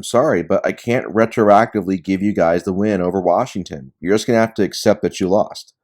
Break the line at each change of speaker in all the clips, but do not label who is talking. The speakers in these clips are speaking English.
I'm sorry, but I can't retroactively give you guys the win over Washington. You're just going to have to accept that you lost.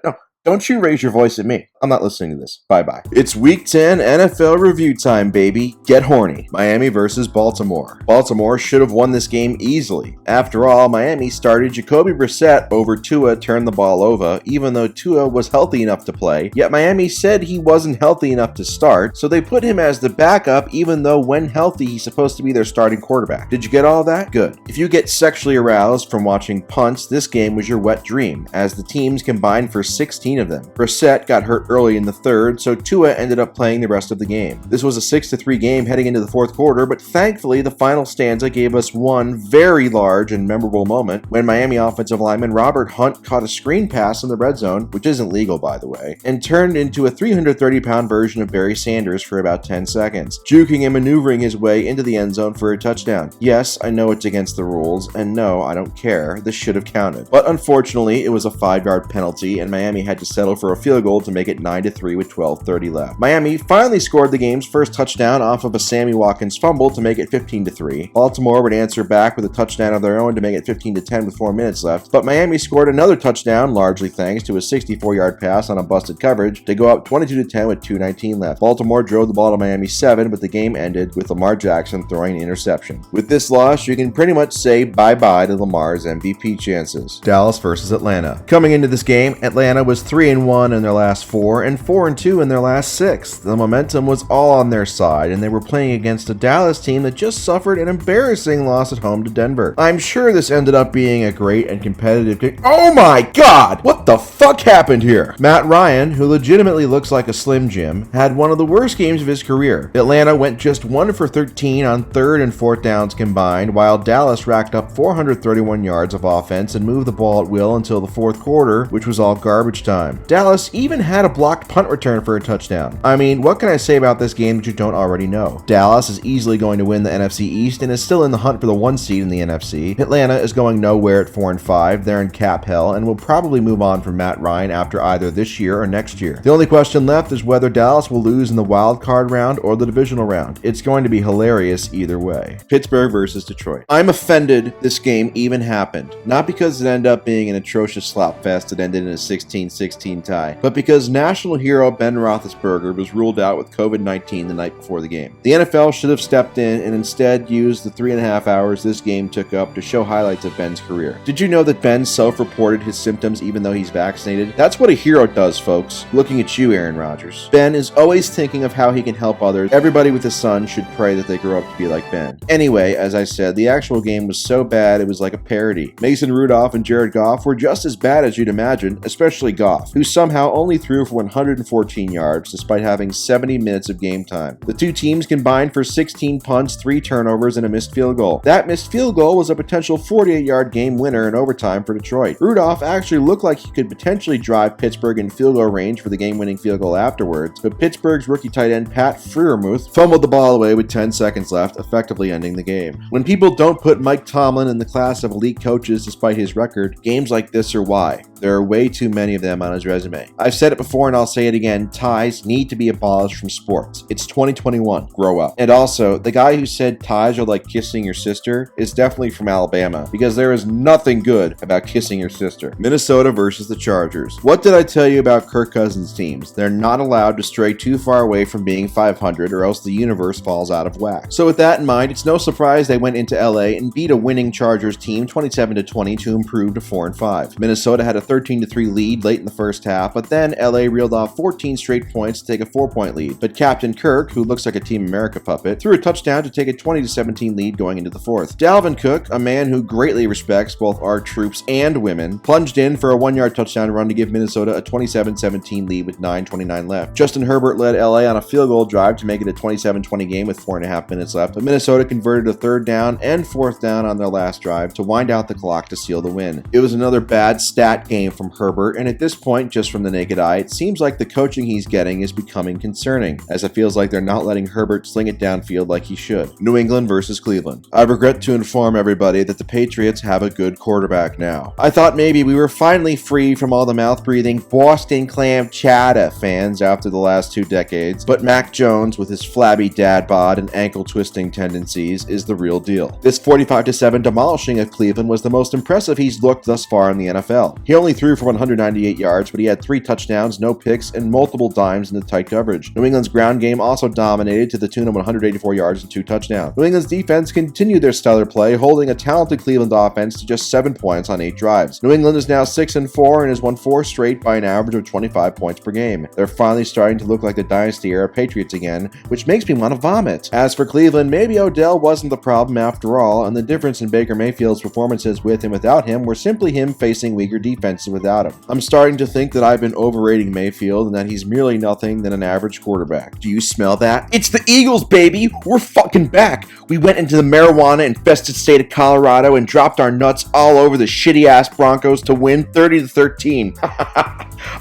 No, don't you raise your voice at me. I'm not listening to this. Bye-bye. It's Week 10 NFL review time, baby. Get horny. Miami versus Baltimore. Baltimore should have won this game easily. After all, Miami started Jacoby Brissett over Tua turned the ball over, even though Tua was healthy enough to play, yet Miami said he wasn't healthy enough to start, so they put him as the backup even though when healthy he's supposed to be their starting quarterback. Did you get all that? Good. If you get sexually aroused from watching punts, this game was your wet dream, as the teams combined for 16 of them. Brissett got hurt early in the third, so Tua ended up playing the rest of the game. This was a 6-3 game heading into the fourth quarter, but thankfully the final stanza gave us one very large and memorable moment when Miami offensive lineman Robert Hunt caught a screen pass in the red zone, which isn't legal by the way, and turned into a 330-pound version of Barry Sanders for about 10 seconds, juking and maneuvering his way into the end zone for a touchdown. Yes, I know it's against the rules, and no, I don't care, this should have counted. But unfortunately, it was a 5-yard penalty, and Miami had to settle for a field goal to make it 9-3 with 12:30 left. Miami finally scored the game's first touchdown off of a Sammy Watkins fumble to make it 15-3. Baltimore would answer back with a touchdown of their own to make it 15-10 with 4 minutes left, but Miami scored another touchdown, largely thanks to a 64-yard pass on a busted coverage to go up 22-10 with 2:19 left. Baltimore drove the ball to Miami's 7, but the game ended with Lamar Jackson throwing an interception. With this loss, you can pretty much say bye-bye to Lamar's MVP chances. Dallas versus Atlanta. Coming into this game, Atlanta was 3-1 in their last 4 and 4-2 in their last 6. The momentum was all on their side, and they were playing against a Dallas team that just suffered an embarrassing loss at home to Denver. I'm sure this ended up being a great and competitive game. Oh my god! What the fuck happened here? Matt Ryan, who legitimately looks like a Slim Jim, had one of the worst games of his career. Atlanta went just 1 for 13 on 3rd and 4th downs combined, while Dallas racked up 431 yards of offense and moved the ball at will until the fourth quarter, which was all garbage time. Dallas even had a blocked punt return for a touchdown. I mean, what can I say about this game that you don't already know? Dallas is easily going to win the NFC East and is still in the hunt for the 1 seed in the NFC. Atlanta is going nowhere at 4-5. They're in cap hell and will probably move on from Matt Ryan after either this year or next year. The only question left is whether Dallas will lose in the wild card round or the divisional round. It's going to be hilarious either way. Pittsburgh versus Detroit. I'm offended this game even happened. Not because it ended up being an atrocious slopfest that ended in a 16-16 tie, but because national hero Ben Roethlisberger was ruled out with COVID-19 the night before the game. The NFL should have stepped in and instead used the 3.5 hours this game took up to show highlights of Ben's career. Did you know that Ben self-reported his symptoms even though he's vaccinated? That's what a hero does, folks. Looking at you, Aaron Rodgers. Ben is always thinking of how he can help others. Everybody with a son should pray that they grow up to be like Ben. Anyway, as I said, the actual game was so bad it was like a parody. Mason Rudolph and Jared Goff were just as bad as you'd imagine, especially Goff, who somehow only threw for 114 yards despite having 70 minutes of game time. The two teams combined for 16 punts, 3 turnovers, and a missed field goal. That missed field goal was a potential 48-yard game winner in overtime for Detroit. Rudolph actually looked like he could potentially drive Pittsburgh in field goal range for the game-winning field goal afterwards, but Pittsburgh's rookie tight end Pat Freiermuth fumbled the ball away with 10 seconds left, effectively ending the game. When people don't put Mike Tomlin in the class of elite coaches despite his record, games like this are why. There are way too many of them on his resume. I've said it before and I'll say it again, ties need to be abolished from sports. It's 2021. Grow up. And also, the guy who said ties are like kissing your sister is definitely from Alabama, because there is nothing good about kissing your sister. Minnesota versus the Chargers. What did I tell you about Kirk Cousins' teams? They're not allowed to stray too far away from being 500 or else the universe falls out of whack. So with that in mind, it's no surprise they went into LA and beat a winning Chargers team 27-20 to improve to 4-5. Minnesota had a 13-3 lead late in the first half, but then LA reeled off 14 straight points to take a 4-point lead. But Captain Kirk, who looks like a Team America puppet, threw a touchdown to take a 20-17 lead going into the fourth. Dalvin Cook, a man who greatly respects both our troops and women, plunged in for a 1-yard touchdown run to give Minnesota a 27-17 lead with 9:29 left. Justin Herbert led LA on a field goal drive to make it a 27-20 game with 4.5 minutes left, but Minnesota converted a 3rd down and 4th down on their last drive to wind out the clock to seal the win. It was another bad stat game game from Herbert, and at this point, just from the naked eye, it seems like the coaching he's getting is becoming concerning, as it feels like they're not letting Herbert sling it downfield like he should. New England versus Cleveland. I regret to inform everybody that the Patriots have a good quarterback now. I thought maybe we were finally free from all the mouth-breathing Boston clam chata fans after the last 2 decades, but Mac Jones, with his flabby dad bod and ankle-twisting tendencies, is the real deal. This 45-7 demolishing of Cleveland was the most impressive he's looked thus far in the NFL. He only threw for 198 yards, but he had 3 touchdowns, no picks, and multiple dimes in the tight coverage. New England's ground game also dominated to the tune of 184 yards and 2 touchdowns. New England's defense continued their stellar play, holding a talented Cleveland offense to just 7 points on 8 drives. New England is now 6-4 and has won 4 straight by an average of 25 points per game. They're finally starting to look like the dynasty-era Patriots again, which makes me want to vomit. As for Cleveland, maybe Odell wasn't the problem after all, and the difference in Baker Mayfield's performances with and without him were simply him facing weaker defenses without him. I'm starting to think that I've been overrating Mayfield and that he's merely nothing than an average quarterback. Do you smell that? It's the Eagles, baby! We're fucking back! We went into the marijuana-infested state of Colorado and dropped our nuts all over the shitty-ass Broncos to win 30-13.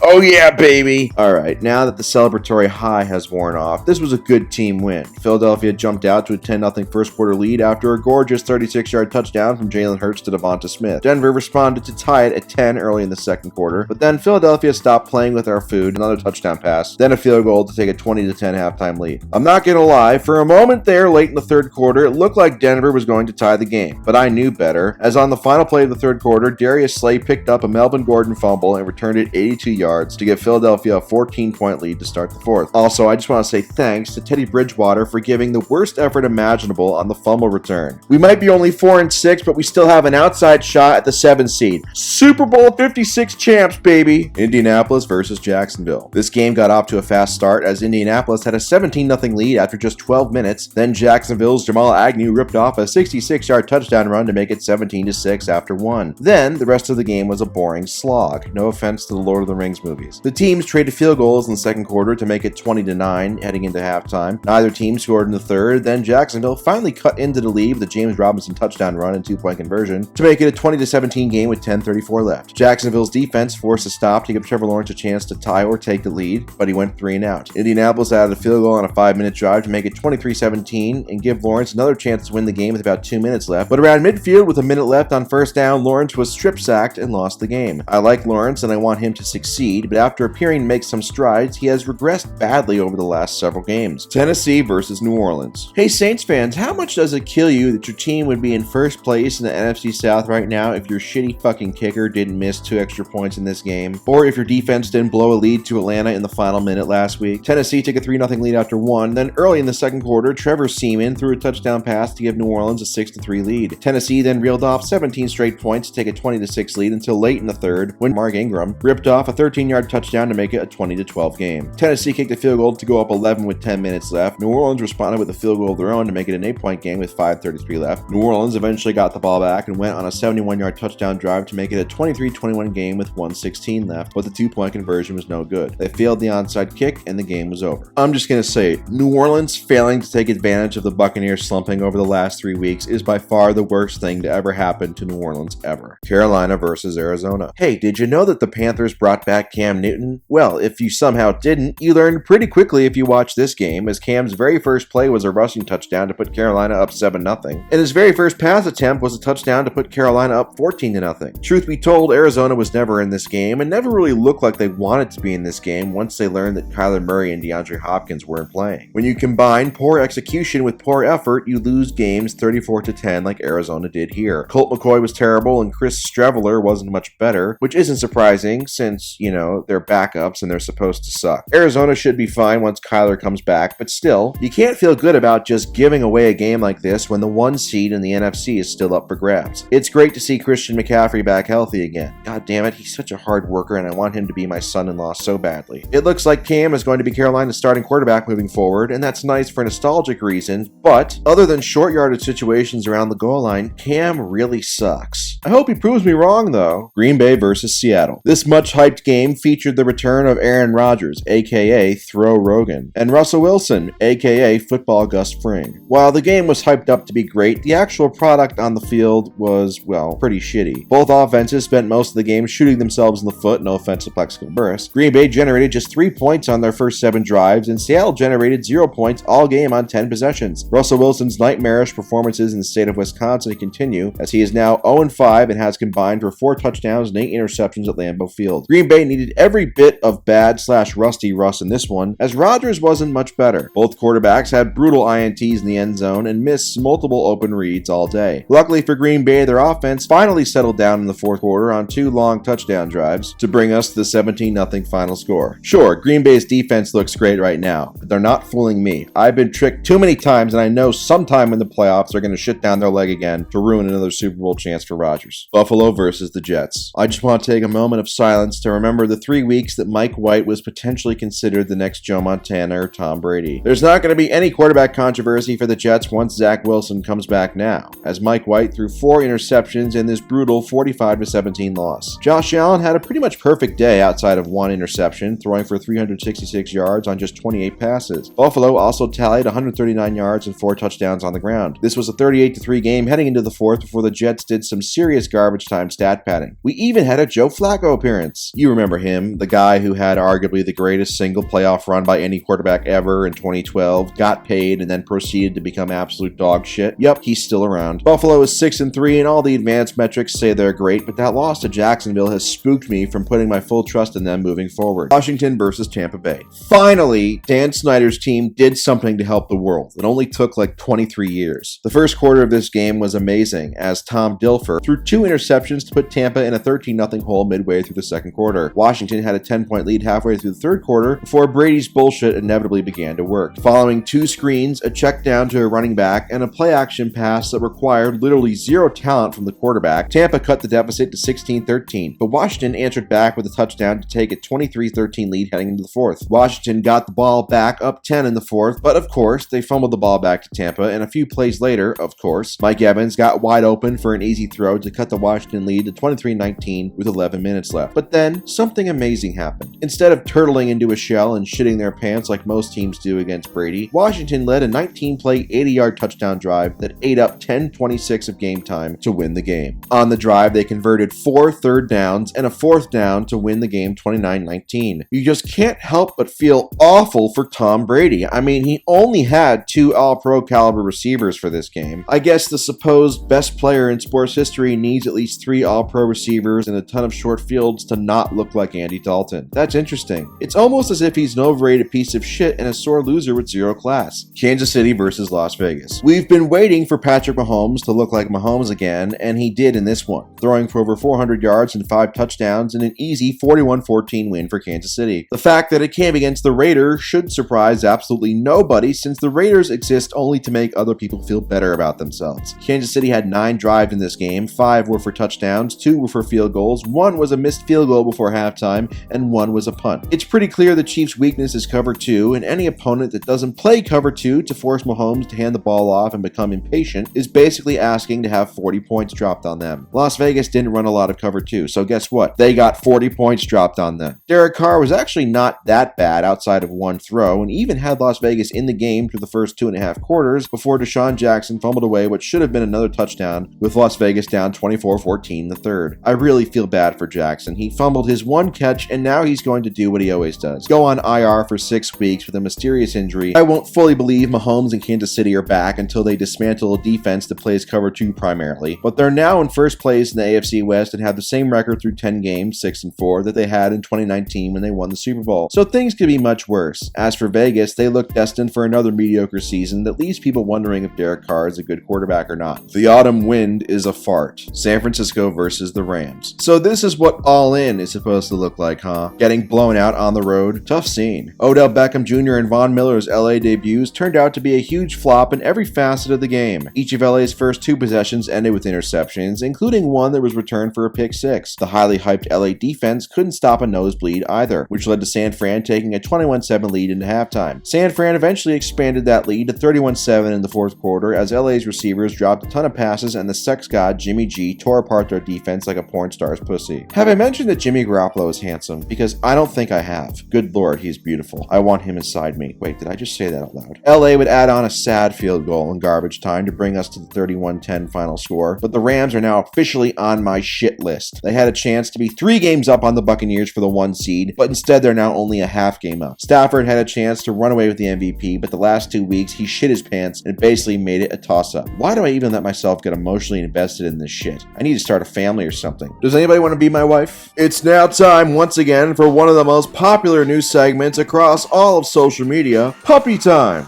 Oh yeah, baby! Alright, now that the celebratory high has worn off, this was a good team win. Philadelphia jumped out to a 10-0 first quarter lead after a gorgeous 36-yard touchdown from Jalen Hurts to Devonta Smith. Denver responded to tie it at 10 early in the second quarter, but then Philadelphia stopped playing with our food, another touchdown pass, then a field goal to take a 20-10 halftime lead. I'm not gonna lie, for a moment there late in the third quarter, it looked like Denver was going to tie the game, but I knew better, as on the final play of the third quarter, Darius Slay picked up a Melvin Gordon fumble and returned it 82 yards to give Philadelphia a 14-point lead to start the fourth. Also, I just want to say thanks to Teddy Bridgewater for giving the worst effort imaginable on the fumble return. We might be only 4-6, but we still have an outside shot at the 7th seed. Super Bowl 56 champs, baby! Indianapolis versus Jacksonville. This game got off to a fast start as Indianapolis had a 17-0 lead after just 12 minutes. Then Jacksonville's Jamal Agnew ripped off a 66-yard touchdown run to make it 17-6 after 1. Then the rest of the game was a boring slog. No offense to the Lord of the Rings movies. The teams traded field goals in the second quarter to make it 20-9 heading into halftime. Neither team scored in the third. Then Jacksonville finally cut into the lead with the James Robinson touchdown run and 2-point conversion to make it a 20-17 game with 10:34 left. Jacksonville's defense forced a stop to give Trevor Lawrence a chance to tie or take the lead, but he went 3 and out. Indianapolis added a field goal on a 5-minute drive to make it 23-17 and give Lawrence another chance to win the game with about 2 minutes left. But around midfield with a minute left on first down, Lawrence was strip sacked and lost the game. I like Lawrence and I want him to succeed, but after appearing to make some strides, he has regressed badly over the last several games. Tennessee versus New Orleans. Hey Saints fans, how much does it kill you that your team would be in first place in the NFC South right now if your shitty fucking kicker didn't miss 2 extra points in this game? Or if your defense didn't blow a lead to Atlanta in the final minute last week? Tennessee took a 3-0 lead after 1, then early in the second quarter, Trevor Seaman threw a touchdown pass to give New Orleans a 6-3 lead. Tennessee then reeled off 17 straight points to take a 20-6 lead until late in the third when Mark Ingram ripped off a 13-yard touchdown to make it a 20-12 game. Tennessee kicked a field goal to go up 11 with 10 minutes left. New Orleans responded with a field goal of their own to make it an 8-point game with 5:33 left. New Orleans eventually got the ball back and went on a 71-yard touchdown drive to make it a 23-21 game with 1:16 left, but the 2-point conversion was no good. They failed the onside kick and the game was over. I'm just gonna say, New Orleans failing to take advantage of the Buccaneers slumping over the last 3 weeks is by far the worst thing to ever happen to New Orleans ever. Carolina versus Arizona. Hey, did you know that the Panthers brought back Cam Newton? Well, if you somehow didn't, you learned pretty quickly if you watched this game, as Cam's very first play was a rushing touchdown to put Carolina up 7-0, and his very first pass attempt was a touchdown to put Carolina up 14-0. Truth be told, Arizona was never in this game and never really looked like they wanted to be in this game once they learned that Kyler Murray and DeAndre Hopkins weren't playing. When you combine poor execution with poor effort, you lose games 34-10 like Arizona did here. Colt McCoy was terrible and Chris Streveler wasn't much better, which isn't surprising since, they're backups and they're supposed to suck. Arizona should be fine once Kyler comes back, but still, you can't feel good about just giving away a game like this when the 1 seed in the NFC is still up for grabs. It's great to see Christian McCaffrey back healthy again. God damn it, he's such a hard worker and I want him to be my son-in-law so badly. It looks like Cam is going to be Carolina's starting quarterback moving forward, and that's nice for nostalgic reasons, but other than short yardage situations around the goal line, Cam really sucks. I hope he proves me wrong though. Green Bay versus Seattle. This much hyped next game featured the return of Aaron Rodgers, aka Throw Rogan, and Russell Wilson, aka Football Gus Fring. While the game was hyped up to be great, the actual product on the field was, well, pretty shitty. Both offenses spent most of the game shooting themselves in the foot, no offense to Plexico Burris. Green Bay generated just 3 points on their first 7 drives, and Seattle generated 0 points all game on 10 possessions. Russell Wilson's nightmarish performances in the state of Wisconsin continue, as he is now 0-5 and has combined for 4 touchdowns and 8 interceptions at Lambeau Field. Green Bay needed every bit of bad/rusty Russ in this one, as Rodgers wasn't much better. Both quarterbacks had brutal INTs in the end zone and missed multiple open reads all day. Luckily for Green Bay, their offense finally settled down in the fourth quarter on 2 long touchdown drives to bring us to the 17-0 final score. Sure, Green Bay's defense looks great right now, but they're not fooling me. I've been tricked too many times, and I know sometime in the playoffs they're going to shit down their leg again to ruin another Super Bowl chance for Rodgers. Buffalo versus the Jets. I just want to take a moment of silence to remember the 3 weeks that Mike White was potentially considered the next Joe Montana or Tom Brady. There's not going to be any quarterback controversy for the Jets once Zach Wilson comes back now, as Mike White threw 4 interceptions in this brutal 45-17 loss. Josh Allen had a pretty much perfect day outside of 1 interception, throwing for 366 yards on just 28 passes. Buffalo also tallied 139 yards and 4 touchdowns on the ground. This was a 38-3 game heading into the fourth before the Jets did some serious garbage time stat padding. We even had a Joe Flacco appearance. You remember him, the guy who had arguably the greatest single playoff run by any quarterback ever in 2012, got paid, and then proceeded to become absolute dog shit. Yep, he's still around. Buffalo is 6-3 and all the advanced metrics say they're great, but that loss to Jacksonville has spooked me from putting my full trust in them moving forward. Washington versus Tampa Bay. Finally, Dan Snyder's team did something to help the world. It only took like 23 years. The first quarter of this game was amazing, as Tom Dilfer threw 2 interceptions to put Tampa in a 13-0 hole midway through the second quarter. Washington had a 10-point lead halfway through the third quarter before Brady's bullshit inevitably began to work. Following 2 screens, a check down to a running back, and a play-action pass that required literally 0 talent from the quarterback, Tampa cut the deficit to 16-13, but Washington answered back with a touchdown to take a 23-13 lead heading into the fourth. Washington got the ball back up 10 in the fourth, but of course, they fumbled the ball back to Tampa, and a few plays later, of course, Mike Evans got wide open for an easy throw to cut the Washington lead to 23-19 with 11 minutes left. But then, something amazing happened. Instead of turtling into a shell and shitting their pants like most teams do against Brady, Washington led a 19-play, 80-yard touchdown drive that ate up 10:26 of game time to win the game. On the drive, they converted 4 third downs and a 4th down to win the game 29-19. You just can't help but feel awful for Tom Brady. I mean, he only had 2 all-pro caliber receivers for this game. I guess the supposed best player in sports history needs at least 3 all-pro receivers and a ton of short fields to not look like Andy Dalton. That's interesting. It's almost as if he's an overrated piece of shit and a sore loser with 0 class. Kansas City versus Las Vegas. We've been waiting for Patrick Mahomes to look like Mahomes again, and he did in this one, throwing for over 400 yards and 5 touchdowns in an easy 41-14 win for Kansas City. The fact that it came against the Raiders should surprise absolutely nobody, since the Raiders exist only to make other people feel better about themselves. Kansas City had 9 drives in this game, 5 were for touchdowns, 2 were for field goals, 1 was a missed field goal before halftime, and 1 was a punt. It's pretty clear the Chiefs' weakness is cover 2, and any opponent that doesn't play cover 2 to force Mahomes to hand the ball off and become impatient is basically asking to have 40 points dropped on them. Las Vegas didn't run a lot of cover 2, so guess what? They got 40 points dropped on them. Derek Carr was actually not that bad outside of 1 throw, and even had Las Vegas in the game through the first 2.5 quarters before Deshaun Jackson fumbled away what should have been another touchdown, with Las Vegas down 24-14 in the third. I really feel bad for Jackson. He fumbled his 1 catch, and now he's going to do what he always does: go on IR for 6 weeks with a mysterious injury. I won't fully believe Mahomes and Kansas City are back until they dismantle a defense that plays cover 2 primarily, but they're now in first place in the AFC West and have the same record through 10 games, 6-4, that they had in 2019 when they won the Super Bowl. So things could be much worse. As for Vegas, they look destined for another mediocre season that leaves people wondering if Derek Carr is a good quarterback or not. The autumn wind is a fart. San Francisco versus the Rams. So this is what All In is supposed to look like, huh? Getting blown out on the road? Tough scene. Odell Beckham Jr. and Von Miller's LA debuts turned out to be a huge flop in every facet of the game. Each of LA's first 2 possessions ended with interceptions, including one that was returned for a pick 6. The highly hyped LA defense couldn't stop a nosebleed either, which led to San Fran taking a 21-7 lead into halftime. San Fran eventually expanded that lead to 31-7 in the fourth quarter as LA's receivers dropped a ton of passes and the sex god Jimmy G tore apart their defense like a porn star's pussy. Have I mentioned that Jimmy Garoppolo is handsome, because I don't think I have. Good lord, he's beautiful. I want him inside me. Wait, did I just say that out loud? LA would add on a sad field goal in garbage time to bring us to the 31-10 final score, but the Rams are now officially on my shit list. They had a chance to be 3 games up on the Buccaneers for the 1 seed, but instead they're now only a half game up. Stafford had a chance to run away with the MVP, but the last 2 weeks he shit his pants and basically made it a toss-up. Why do I even let myself get emotionally invested in this shit? I need to start a family or something. Does anybody want to be my wife? It's now time once again for one of the most popular news segments across all of social media, Puppy Time.